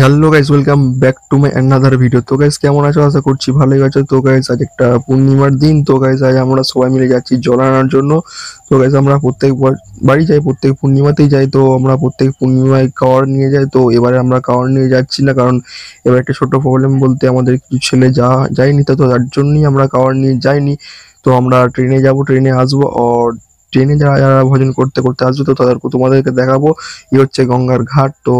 Hello guys, welcome back to my another video. তো guys কেমন আছো? আশা করছি ভালোই আছো। তো গাইস আজ একটা পূর্ণিমার দিন। তো গাইস আজ আমরা সবাই মিলে যাচ্ছি জল আনার জন্য। তো গাইস আমরা প্রত্যেক বাড়ি যাই, প্রত্যেক পূর্ণিমাতেই যাই। তো আমরা প্রত্যেক পূর্ণিমায় কাওয়ার নিয়ে যাই। তো এবারে আমরা কাওয়ার নিয়ে যাচ্ছি না, কারণ এবার একটা ছোট প্রবলেম বলতে আমাদের কিছু ছেলে যায়নি। তো তার জন্যই আমরা কাওয়ার নিয়ে যাইনি। তো আমরা ট্রেনে যাব, ট্রেনে আসবো। আর ট্রেনে যারা যারা ভজন করতে করতে আসবে তো তোমাদেরকে দেখাবো। হচ্ছে গঙ্গার ঘাট। তো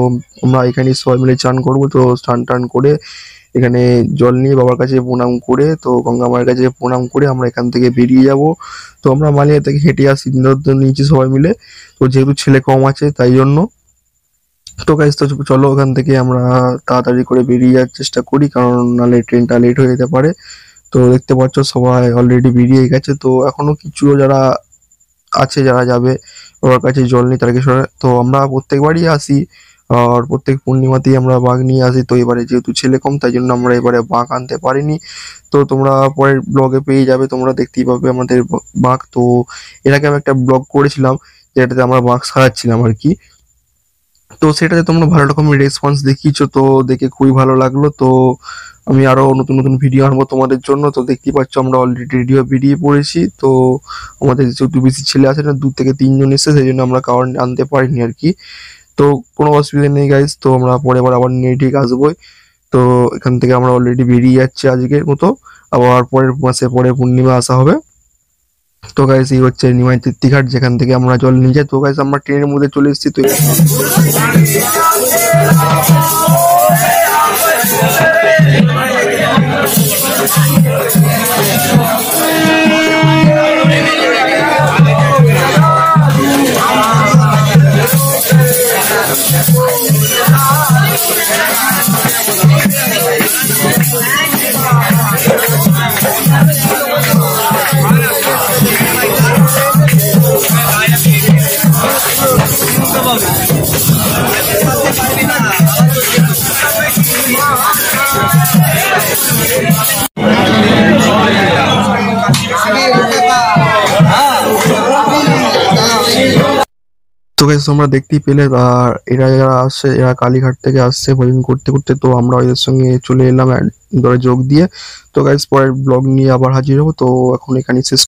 আমরা এখানে সবাই মিলে চান করবো। তো স্নান টান করে এখানে জল নিয়ে বাবার কাছে প্রণাম করে, তো গঙ্গা মায়ের কাছে প্রণাম করে আমরা এখান থেকে বেরিয়ে যাব। তো আমরা মালিয়া থেকে হেঁটে আসি, সিদ্ধান্ত নিয়েছি সবাই মিলে। তো যেহেতু ছেলে কম আছে তাই জন্য। তো গাইস তো চলো ওখান থেকে আমরা তাড়াতাড়ি করে বেরিয়ে যাওয়ার চেষ্টা করি, কারণ নাহলে ট্রেনটা লেট হয়ে যেতে পারে। তো দেখতে পাচ্ছ সবাই অলরেডি বেরিয়ে গেছে। তো এখনো কিছু যারা আছে যারা যাবে বাবার কাছে জল নিয়ে তারকেশ্বরে। তো আমরা প্রত্যেকবারই আসি, আর প্রত্যেক পূর্ণিমাতেই আমরা বাঘ নিয়ে আসি। তো এবারে যেহেতু ছেলে কম তাই জন্য আমরা এবারে বাঘ আনতে পারিনি। তো তোমরা পরের ব্লগে পেয়ে যাবে, তোমরা দেখতেই পাবে আমাদের বাঘ। তো এর আগে আমি একটা ব্লগ করেছিলাম যেটাতে আমরা বাঘ সারাচ্ছিলাম আর কি। তো সেটাতে তোমরা ভালো রকমের রেসপন্স দেখিয়েছো, তো দেখে খুবই ভালো লাগলো। তো আমি আরো নতুন নতুন ভিডিও আনবো তোমাদের জন্য। তো দেখতেই পাচ্ছ আমরা অলরেডি রেডিও বেরিয়ে পড়েছি। তো আমাদের যেহেতু বেশি ছেলে আছে না, 2 থেকে 3 জন এসে, সেই জন্য আমরা কারণ আনতে পারিনি আর কি। তো কোনো অসুবিধা নেই গাইজ, তো আমরা পরে আবার নিয়ে ঠিক আসবোই। তো এখান থেকে আমরা অলরেডি বেরিয়ে যাচ্ছি আজকের মতো। আবার পরের মাসে পরে পূর্ণিমা আসা হবে। তো গাইস এই হচ্ছে নিমাই তিথিঘাট, যেখান থেকে আমরা জল নিয়ে যাই। তো গাইস আমরা ট্রেনের মধ্যে চলে এসেছি। তো তো গাইস তোমরা দেখতেই পেলে, আর এরা যারা আসছে এরা কালীঘাট থেকে আসছে ভজন করতে করতে। তো আমরা এদের সঙ্গে চলে এলাম দলে যোগ দিয়ে। তো গাইস পরের ব্লগ নিয়ে আবার হাজির হবো। তো এখন এখানে শেষ